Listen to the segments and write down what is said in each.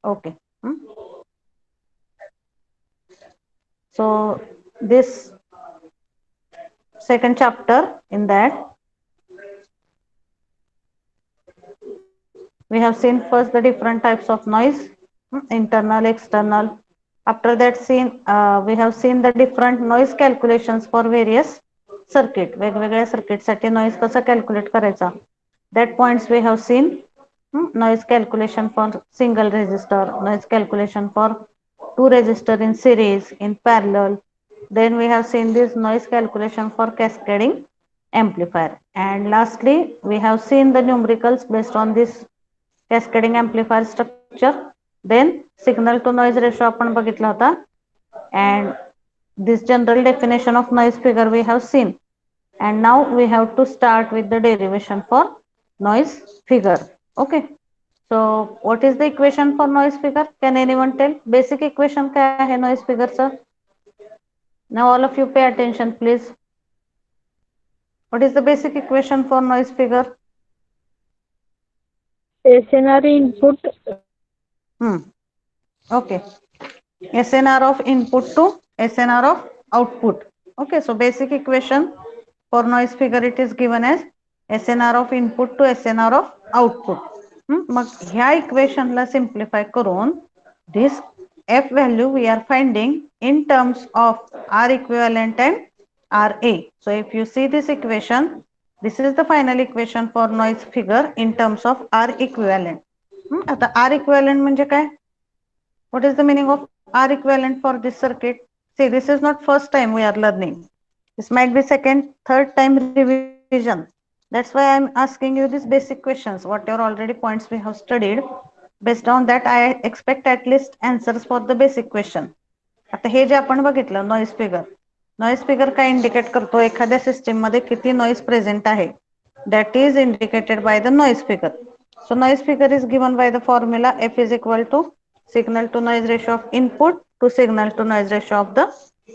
Okay. So this second chapter, in that we have seen first the different types of noise, internal, external. After that, we have seen the different noise calculations for various circuit. वेगवेगळ्या circuit साठी noise कसा calculate करायचा. That points we have seen. Noise calculation for single resistor, noise calculation for two resistor in series, in parallel. Then we have seen this noise calculation for cascading amplifier. And lastly, we have seen the numericals based on this cascading amplifier structure. Then signal to noise ratio आपण बघितला होता. And this general definition of noise figure we have seen. And now we have to start with the derivation for noise figure. Okay. So what is the equation for noise figure? Can anyone tell? Basic equation क्या है noise figure sir? Now all of you pay attention please. What is the basic equation for noise figure? SNR input. Okay. SNR of input to SNR of output. Okay, so basic equation for noise figure it is given as SNR of input to SNR of output. मग ह्या equation ला simplify करून this F value we are finding in terms of R equivalent and RA. So if you see this equation, this is the final equation for noise figure in terms of R equivalent. आता R equivalent म्हणजे काय? What is the meaning of R equivalent for this circuit? See, this is not first time we are learning. This might be second, third time revision. That's why I'm asking you these basic questions. Whatever already points we have studied, based on that I expect at least answers for the basic question. आता हे जे आपण बघितलं noise figure काय indicate करतो एखाद्या system मध्ये किती noise present आहे that is indicated by the noise figure. So noise figure is given by the formula F is equal to signal to noise ratio of input to signal to noise ratio of the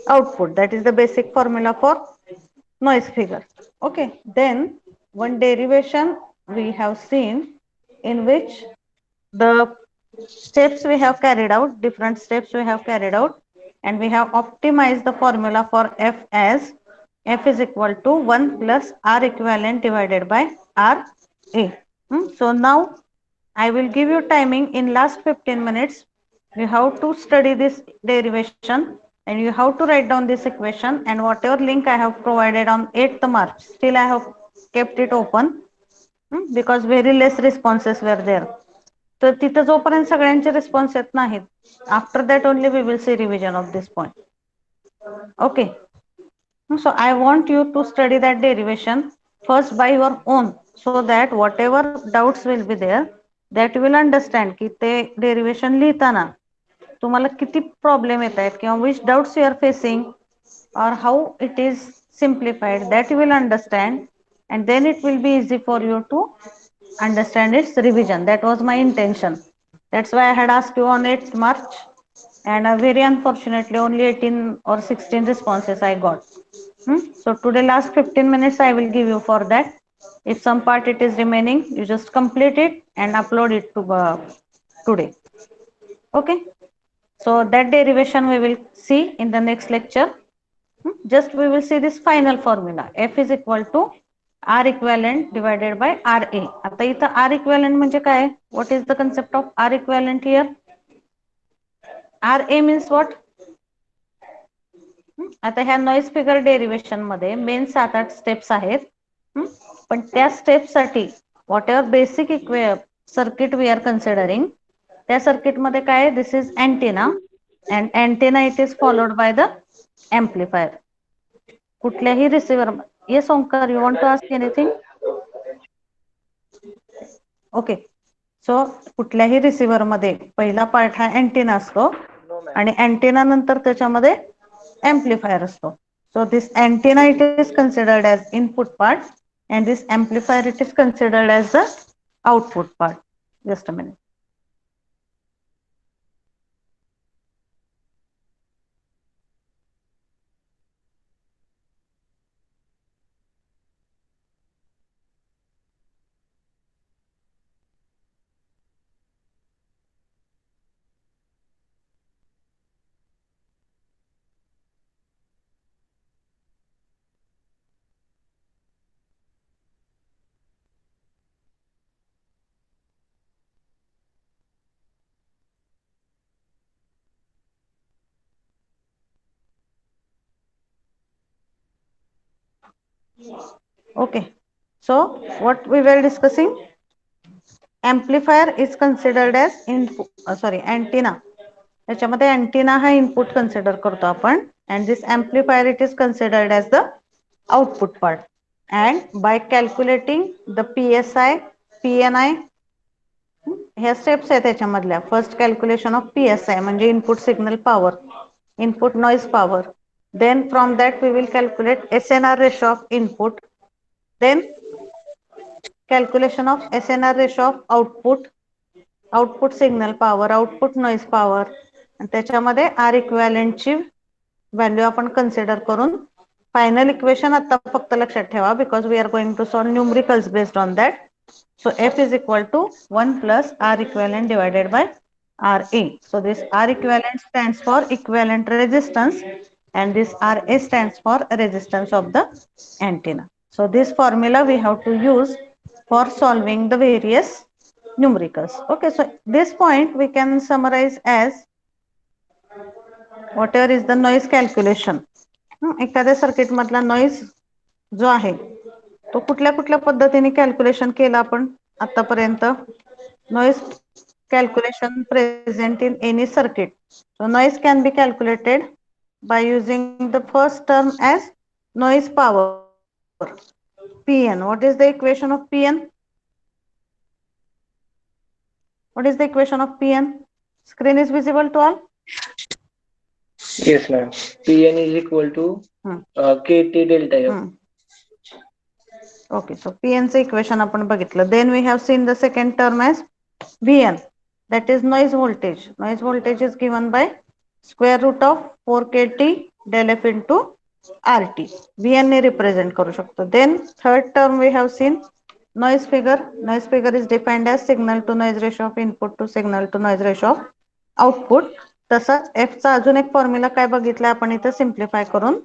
output. That is the basic formula for noise figure. Okay, then one derivation we have seen in which the steps we have carried out, different steps we have carried out, and we have optimized the formula for F as F is equal to 1 plus R equivalent divided by R A. So now I will give you timing in last 15 minutes. You have to study this derivation and you have to write down this equation, and whatever link I have provided on 8th March, still I have kept it open because very less responses were there. तर तिथं जोपर्यंत सगळ्यांचे response येत नाहीत after that only we will see revision of this point. Okay, so I want you to study that derivation first by your own, so that whatever doubts will be there, that you will understand की ते derivation लिहिताना तुम्हाला किती problem येत आहेत किंवा which doubts you are facing or how it is simplified, that you will understand, and then it will be easy for you to understand its revision. That was my intention. That's why I had asked you on 8th March, and very unfortunately only 18 or 16 responses I got. So today last 15 minutes I will give you for that. If some part it is remaining, you just complete it and upload it to today. Okay, so that derivation we will see in the next lecture. Just we will see this final formula. F is equal to R equivalent divided by RA. आता इथं R equivalent म्हणजे काय? What is the concept of R equivalent here? RA means what? आता ह्या noise figure derivation मध्ये main 7-8 steps आहेत. पण त्या स्टेप साठी whatever basic circuit we are considering, त्या सर्किट मध्ये काय, this is antenna and antenna it is followed by the amplifier. कुठल्याही receiver, yes Omkar, you want to ask anything? Okay, so कुठल्याही receiver मध्ये पहिला पार्ट हा antenna असतो आणि अँटेना नंतर त्याच्यामध्ये एम्प्लिफायर असतो. So this antenna it is considered as input part and this amplifier it is considered as the output part. Just a minute. Okay, so what we were discussing, amplifier is considered as input, sorry, antenna. त्याच्यामध्ये antenna हा input consider करतो आपण, and this amplifier it is considered as the output part. And by calculating the PSI, PNI, ह्या steps आहेत त्याच्यामधल्या. First calculation of PSI म्हणजे input signal power, input noise power. Then from that we will calculate SNR ratio of input. Then calculation of SNR ratio of output, output signal power, output noise power, आणि त्याच्यामध्ये R equivalent ची value आपण consider करून final equation आता फक्त लक्षात ठेवा, because we are going to solve numericals based on that. So F is equal to 1 plus R equivalent divided by RA. So this R equivalent stands for equivalent resistance and this RA stands for resistance of the antenna. So this formula we have to use for solving the various numericals. Okay, so this point we can summarize as whatever is the noise calculation. एखाद्या circuit मधला noise जो आहे तो कुठल्या कुठल्या पद्धतीने calculation केलं आपण आतापर्यंत. Noise calculation present in any circuit. So noise can be calculated by using the first term as noise power, Pn. What is the equation of Pn? What is the equation of Pn? Screen is visible to all? Yes, ma'am. Pn is equal to KT delta F. Okay, so Pn चे equation आपण बघितलं. Then we have seen the second term as Vn, that is noise voltage. Noise voltage is given by square root of 4 kT del F into RT. Vn ने represent करू शकतो. Then third term we have seen noise figure. Noise figure is defined as signal to noise ratio of input to signal to noise ratio of output. तसंच F चा अजून एक formula काय बघितला आपण इथे सिम्प्लिफाय करून,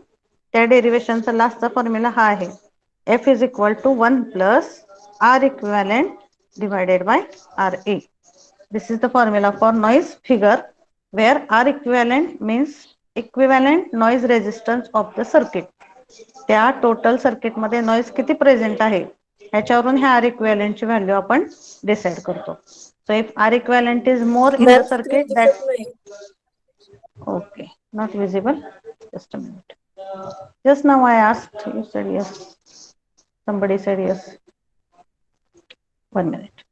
त्या डेरिवेशनचा लास्टचा फॉर्म्युला हा आहे. F is equal to 1 plus R equivalent divided by RA. This is the formula for noise figure, where R equivalent means equivalent noise resistance of the circuit. त्या टोटल सर्किट मध्ये noise किती present आहे ह्याच्यावरून ह्या R equivalent ची value आपण decide करतो. So if R equivalent is more in the ma'am screen circuit that, दिसत नाही. okay, not visible, just a minute. Just now I asked, you said yes, somebody said yes. 1 minute.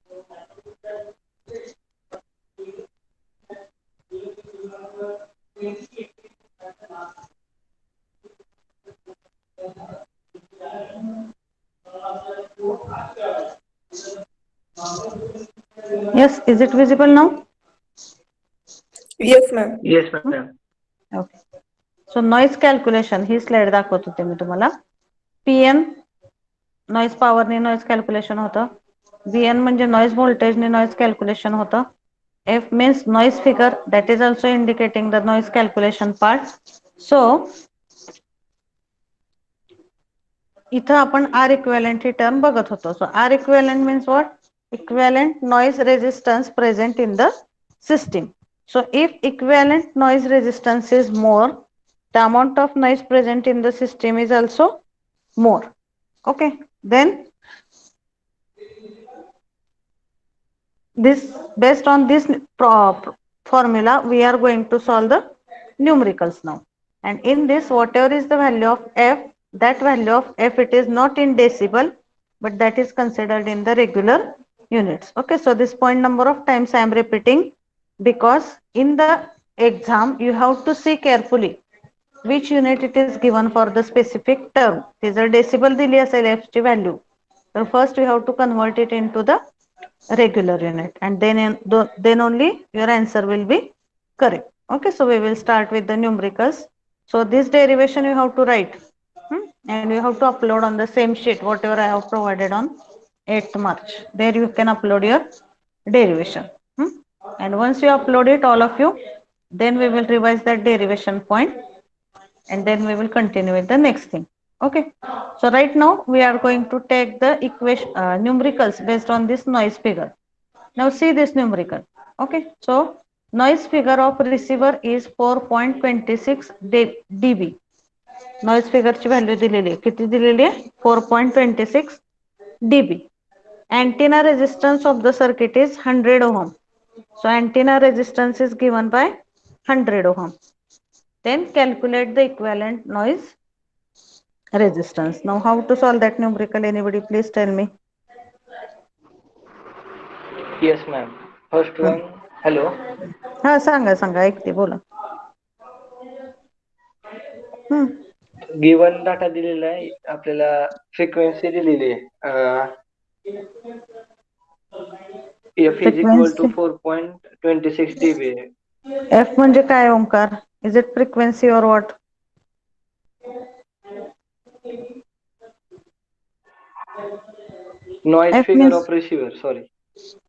Yes, is it visible now? Yes, ma'am. Yes, ma'am. Okay. So noise calculation he slide दाखवत होते मी तुम्हाला. Pn noise power ने noise calculation होतं. Vn म्हणजे noise voltage ने noise calculation होतं. F means noise figure, that is also indicating the noise calculation part. So इथं आपण R equivalent ही टर्म बघत होतो. So R equivalent means what? Equivalent noise resistance present in the system. So if equivalent noise resistance is more, the amount of noise present in the system is also more. Okay, then this, based on this formula we are going to solve the numericals now. And in this, whatever is the value of F, that value of F, it is not in decibel, but that is considered in the regular units. Okay, so this point number of times I am repeating, because in the exam you have to see carefully which unit it is given for the specific term. It is a decibel दिली असेल F ची value, so first we have to convert it into the regular unit, and then only your answer will be correct. Okay, so we will start with the numericals. So this derivation you have to write, and you have to upload on the same sheet whatever I have provided on 8th March. There you can upload your derivation. And once you upload it, all of you, then we will revise that derivation point, and then we will continue with the next thing. Okay, so right now we are going to take the equation numericals based on this noise figure. Now see this numerical. Okay, so noise figure of receiver is 4.26 dB. Noise फिगरची value दिलेली आहे. किती दिलेली आहे? 4.26 dB. Antenna resistance of the circuit is 100 ohm. So antenna resistance is given by 100 ohm. Then calculate the equivalent noise resistance. Now how to solve that numerical? Anybody please tell me. Yes, ma'am. First one, hello. हा सांगा ऐकते बोला. Given data दिलेला आहे आपल्याला, frequency दिलेली आहे. F is equal to frequency 4.26 dB. F म्हणजे काय ओंकार? इज इट फ्रिक्वेन्सी और what? Noise F figure means of receiver, sorry.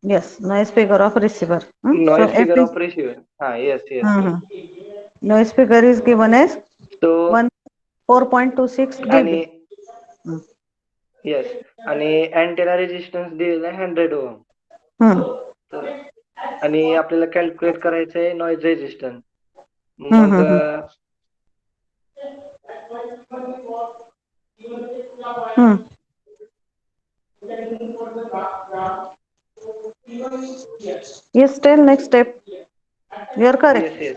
yes, noise figure of receiver. So Noise F figure is of receiver. Yes. noise figure is given as So 4.26 dB. आणि yes, आणि antenna resistance दिलेला आहे 100 ohm. तर आणि आपल्याला calculate करायचं आहे noise resistance. Mug Yes, tell next step. You are correct. Yes.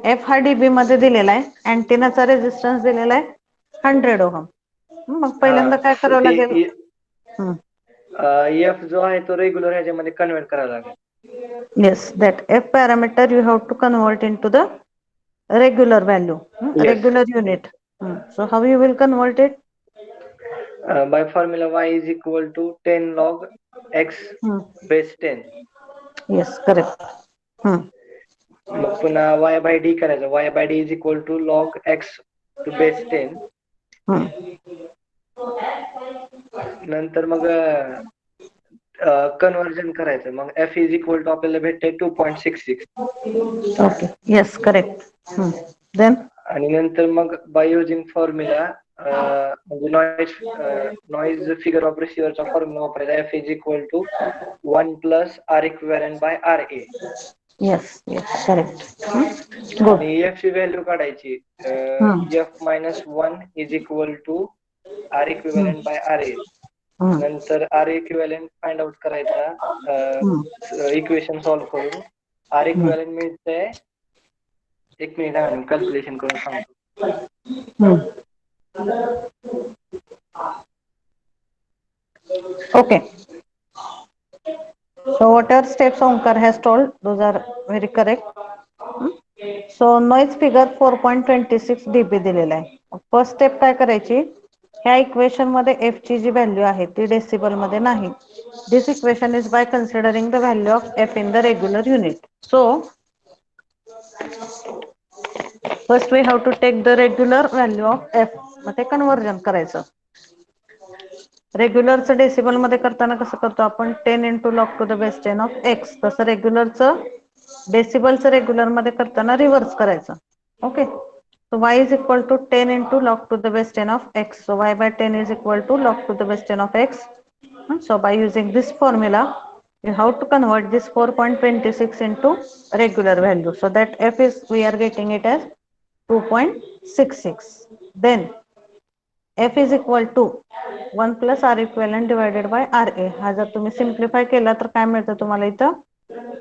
F हा डीबी मध्ये दिलेला आहे, अँटेनाचा रेजिस्टन्स दिलेला आहे 100 ओहम. मग पहिल्यांदा काय तर करावं ते लागेल? एफ जो आहे तो रेग्युलर ह्याच्यामध्ये कन्वर्ट करावा लागेल. Yes, that F parameter you have to convert into the regular value, regular unit. So how you will convert it? By formula y is equal to 10 log x base 10. Yes, correct. मग पुन्हा y by d करायचं. y by d is equal to log x to base 10. नंतर मग conversion करायचं. मग f is equal to आपल्याला भेटते 2.66. Okay. Yes, correct. Then आणि नंतर मग by using formula म्हणजे नॉइज फिगर ऑफ रिसिव्हरचा फॉर्म्युला वापरायचा. f is equal to 1 plus r equivalent by RA. yes, correct. Good. आणि f ची व्हॅल्यू काढायची. f minus 1 is equal to r equivalent by RA. नंतर R इक्विव्हॅलंट फाइंड आउट करायचा equation solve करून. R equivalent मिळतंय, एक minute calculation करून सांगतो. Okay. So whatever steps Omkar has told, those are very correct. So noise figure 4.26 dB दिलेला आहे. First step काय करायची? ह्या इक्वेशन मध्ये एफ ची जी व्हॅल्यू आहे ती डेसिबल मध्ये नाही. This equation is by considering the value of F in the regular unit. So first we have to take the regular value of F. मग ते कन्वर्जन करायचं. रेग्युलरचं डेसिबल मध्ये करताना कसं करतो आपण? 10 into log to the base 10 of x. तसं रेग्युलरचं डेसिबलचं regular मध्ये करताना रिव्हर्स करायचं. Okay. So y is equal to 10 into log to the base 10 of x. So y by 10 is equal to log to the base 10 of x. So by using this formula, you have to convert this 4.26 into regular value. So that f is, we are getting it as 2.66. Then f is equal to 1 plus r equivalent divided by RA. हा जर तुम्ही simplify केला तर काय मिळतं तुम्हाला इथं?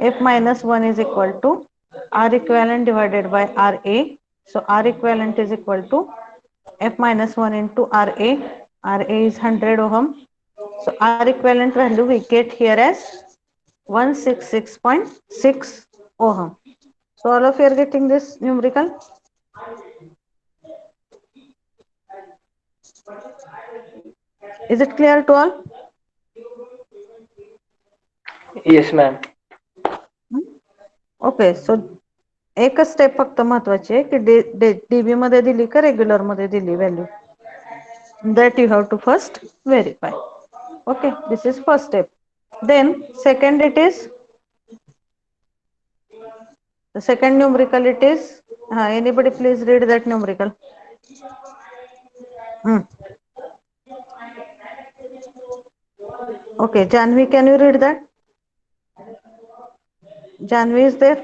f minus 1 is equal to r equivalent divided by RA. So R equivalent is equal to F minus 1 into RA. RA is 100 ohm. So R equivalent value we get here as 166.6 ohm. So all of you are getting this numerical? Is it clear to all? Yes, ma'am. Okay, so एकच step फक्त महत्वाची आहे की dB मध्ये दिली का regular मध्ये दिली value. That you have to first verify. Okay, this is first step. Then second it is the second numerical it is anybody please read that numerical. Okay, Janvi, can you read that? Janvi is there?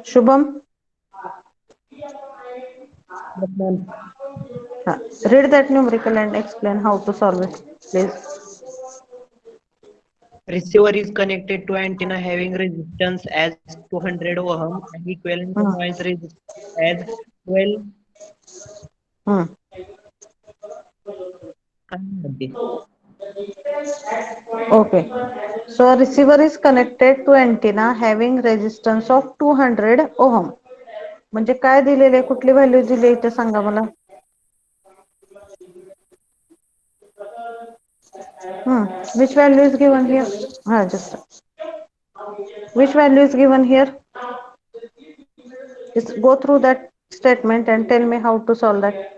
Shubham, Yes, ma'am. read that numerical and explain how to solve it, please. Receiver is connected to antenna having resistance as 200 ohm and equivalent Hmm. noise resistance as 12 Hmm. मध्ये. Okay. So a receiver is connected to antenna having resistance of 200 ohm. म्हणजे काय दिलेले, कुठली value दिली इथे सांगा मला. Which value is given here? Just which value is given here? Just go through that statement and tell me how to solve that.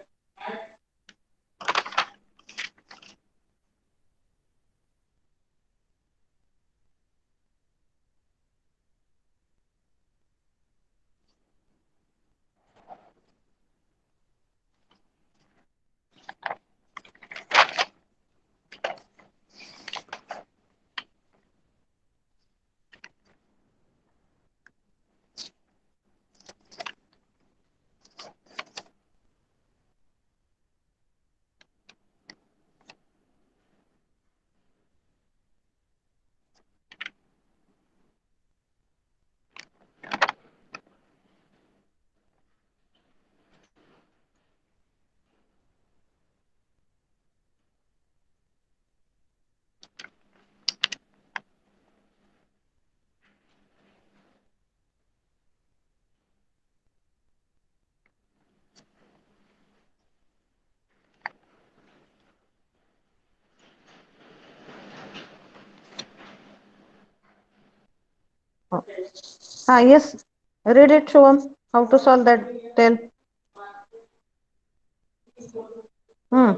Yes. Read it, Shubham. How to solve that? Tell. Hmm.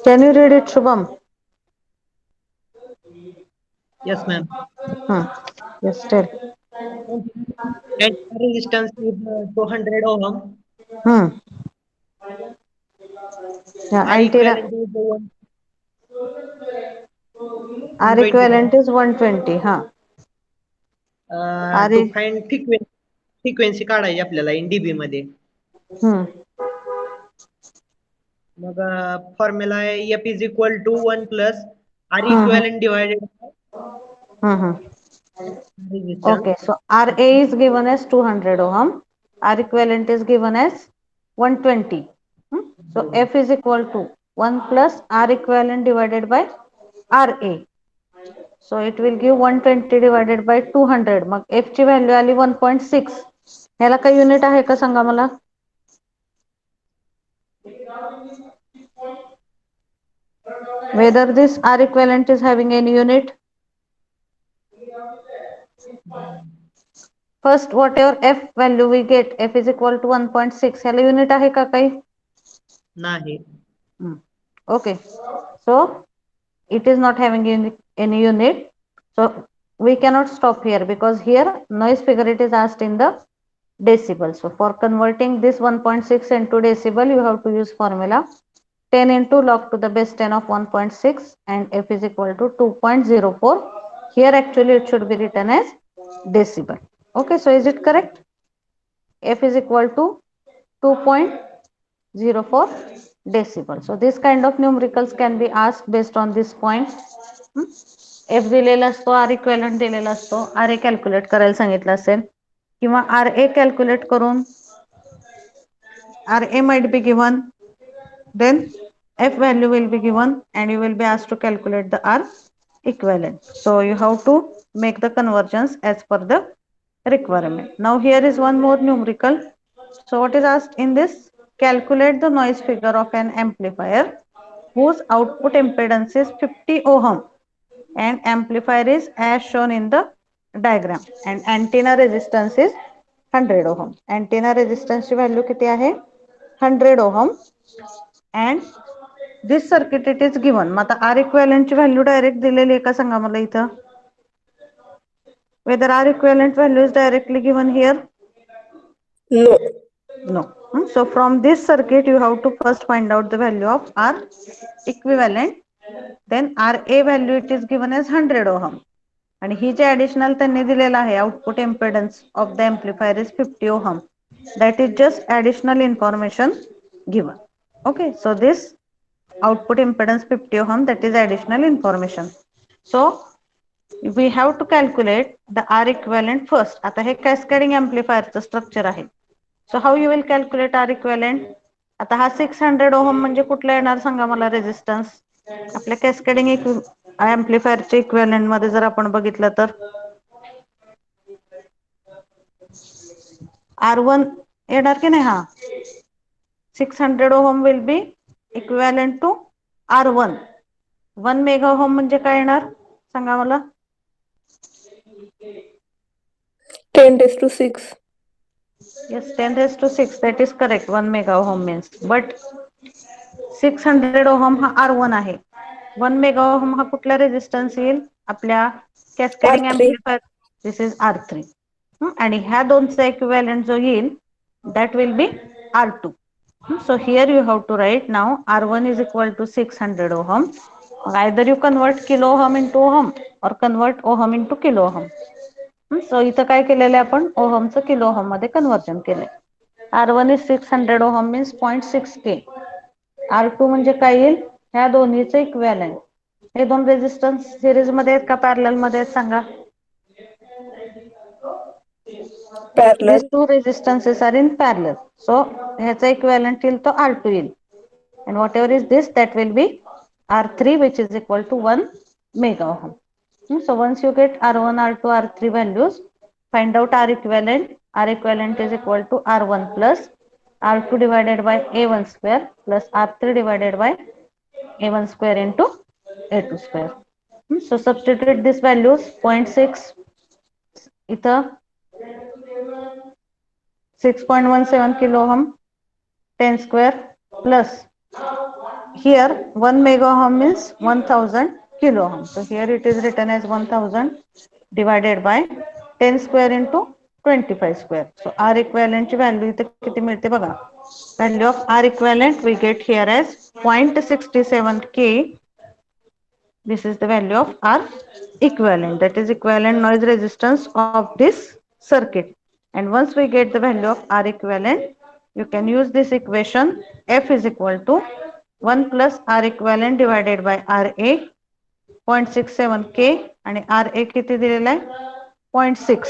Can you read it, Shubham? Yes, ma'am. Hmm. Yes, tell. Antenna resistance is 200 ohm. Hmm. Yeah, R antenna equivalent is R 120. equivalent is 120. R To e find frequency काढायची आपल्याला in dB मध्ये. hmm. मग formula आहे F is equal to 1 plus R Hmm. equivalent divided by Hmm. resistance. Okay, so RA is given as 200 ohm. R equivalent is given as 120. So F is equal to 1 plus R equivalent divided by RA. So it will give 120 divided by 200. Mug F ची value आली 1.6. ह्याला काही unit आहे का सांगा मला. Whether this R equivalent is having any unit. First, whatever F value we get, F is equal to 1.6. ह्याला unit आहे का काही. नाही. Okay, so it is not having any unit, so we cannot stop here because here noise figure it is asked in the decibel. So for converting this 1.6 into decibel, you have to use formula 10 into log to the base 10 of 1.6 and F is equal to 2.04. Here actually it should be written as decibel. Okay, so is it correct? F is equal to 2.04 decibel. So this kind of numericals can be asked based on this point. F दिलेला असतो, R equivalent दिलेला असतो, RA calculate करायला सांगितलं असेल किंवा RA calculate करून RA might be given, then F value will be given and you will be asked to calculate the R equivalent. So you have to make the conversions as per the requirement. Now here is one more numerical. So what is asked in this? Calculate the noise figure of an amplifier whose output impedance is 50 ohm and amplifier is as shown in the diagram and antenna resistance is 100 ohm. Antenna resistance value किती आहे 100 ohm and this circuit it is given. मग आता R equivalent ची value direct दिलेली आहे का सांगा मला इथं. Whether R equivalent value is directly given here? No. No. So from this circuit you have to first find out the value of R equivalent then RA value it is given as 100 ohm. आणि ही जे additional त्यांनी दिलेला आहे output impedance of the amplifier is 50 ohm. That is just additional information given. Okay, so this output impedance 50 ohm, that is additional information. So we have to calculate the R equivalent first. आता हे cascading amplifier चं structure आहे. So how you will calculate R equivalent? आता हा 600 ohm म्हणजे कुठला येणार सांगा मला resistance आपल्या कॅस्केडिंग एम्प्लिफायरच्या इक्विव्हॅलेंट मध्ये जर आपण बघितलं तर R1 येणार की नाही हा 600 ohm will be equivalent to R1. 1 mega ohm म्हणजे काय येणार सांगा मला 10⁻⁶. Yes, 10⁻⁶, that is correct. 1 mega ohm means, but 600 ohm हा R1 आहे. 1 mega ohm हा कुठला रेजिस्टन्स येईल आपल्या cascading R3. Amplifier. This is R3. आणि ह्या दोनचा इक्विव्हॅलेंट जो येईल that will be R2. So here you have to write now R1 is equal to 600 ohm. Either you convert kilo ohm into ohm or convert ohm into kilo ohm. सो इथं काय केलेलं आहे आपण ओहमचं किलो ओहम मध्ये conversion केलंय. R1 is 600 ohm means 0.6 K. R2 म्हणजे काय येईल ह्या दोन्हीचं इक्विव्हॅलेंट. हे दोन रेजिस्टन्स सिरीज मध्ये आहेत का पॅरलल मध्ये आहेत सांगा. Parallel. These two resistances are in parallel. So ह्याचा इक्विव्हॅलेंट येईल तो R2 येईल. And whatever is this, that will be R3, which is equal to 1 mega ohm. So once you get R1, R2, R3 values, find out R equivalent. R equivalent is equal to R1 plus R2 divided by A1 square plus R3 divided by A1 square into A2 square. So substitute these values 0.6 इथं 6.17 kilo ohm 10 square plus here 1 mega ohm means 1000 kilo ohm. So here it is written as 1000 divided by 10 square into 25 square. So R equivalent ची value इथे किती मिळते बघा. Value of R equivalent we get here as 0.67 K. This is the value of R equivalent, that is equivalent noise resistance of this circuit. And once we get the value of R equivalent, you can use this equation. F is equal to 1 plus R equivalent divided by RA 0.67 K आणि RA किती दिलेला आहे 0.6.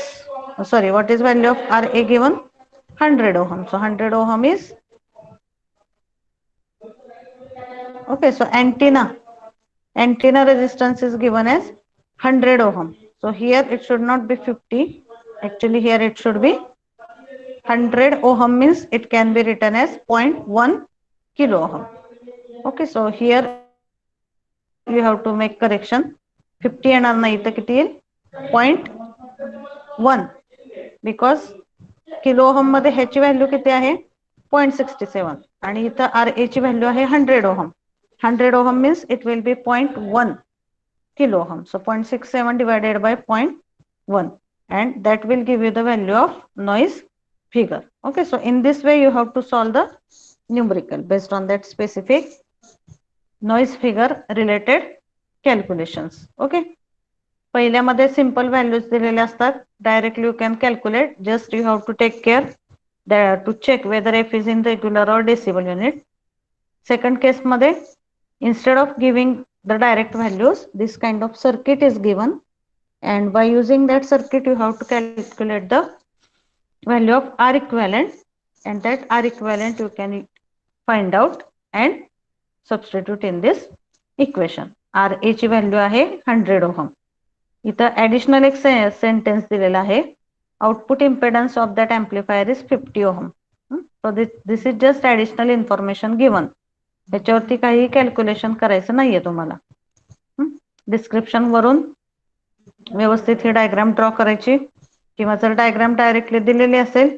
Sorry, what is value of RA given 100 ohm. So 100 ohm is okay. So antenna resistance is given as 100 ohm. So here it should not be 50. Actually here it should be 100 ohm means it can be written as 0.1 kilo ohm. Okay, so here you have to make correction. 50 येणार नाही तर किती येईल 0.1 because kilo ohm मध्ये ह्याची value किती आहे 0.67 आणि इथं RA ची व्हॅल्यू आहे 100 ohm. 100 ohm means it will be 0.1 kilo ohm. So 0.67 divided by 0.1 and that will give you the value of noise figure. Okay, so in this way you have to solve the numerical based on that specific noise figure related calculations. Okay, पहिल्यामध्ये simple values दिलेले असतात. Directly you can calculate. Just you have to take care to check whether F is in regular or decibel unit. Second case मध्ये instead of giving the direct values, this kind of circuit is given and by using that circuit you have to calculate the value of R equivalent and that R equivalent you can find out and substitute in this equation. RA ची value आहे 100 ohm. इथं additional एक sentence दिलेला आहे. Output impedance of that amplifier is 50 ohm. So this is just additional information given. त्याच्यावरती काही calculation करायचं नाहीये तुम्हाला. डिस्क्रिप्शन वरून व्यवस्थित ही डायग्राम ड्रॉ करायची किंवा जर डायग्राम डायरेक्टली दिलेली असेल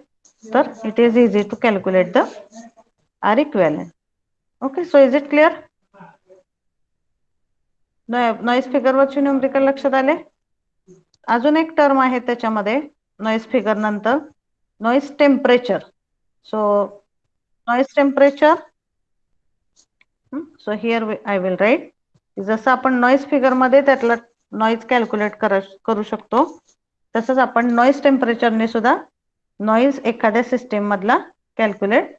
तर it is easy to calculate the R equivalent. Okay, so is it clear. Noise फिगरवरची न्यूमरिकल लक्षात आले. अजून एक टर्म आहे त्याच्यामध्ये नॉइज फिगर नंतर noise temperature. So noise temperature. So here I will write जसं आपण नॉईज फिगर मध्ये त्यातला नॉईज कॅल्क्युलेट करू शकतो, तसंच आपण नॉईज टेम्परेचरने सुद्धा नॉईज एखाद्या सिस्टीम मधला कॅल्क्युलेट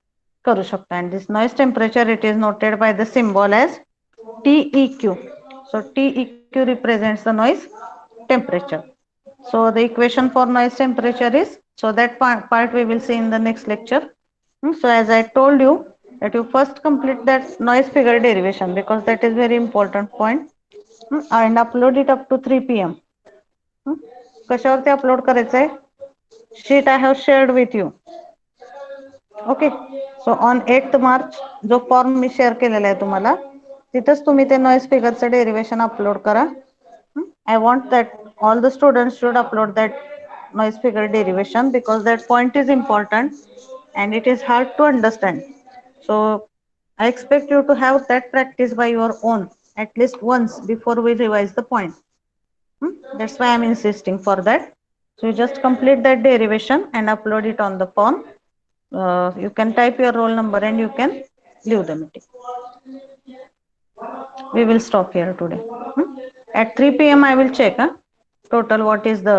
करू शकतो. And this noise temperature it is noted by the symbol as TEQ. So TEQ represents the noise temperature. So the equation for noise temperature is, so that part we will see in the next lecture. So as I told you that you first complete that noise figure derivation, because that is very important point, and upload it up to 3 PM. कशावरती upload करायचंय? Sheet I have shared with you. Okay, so on 8th March जो form मी share केलेला आहे तुम्हाला, तिथंच तुम्ही ते noise फिगरचं derivation upload करा. I want that all the students should upload that noise figure derivation, because that point is important and it is hard to understand. So I expect you to have that practice by your own at least once before we revise the point. That's why I'm insisting for that. So you just complete that derivation and upload it on the form. You can type your roll number and you can leave the meeting. We will stop here today. At 3 PM I will check total what is the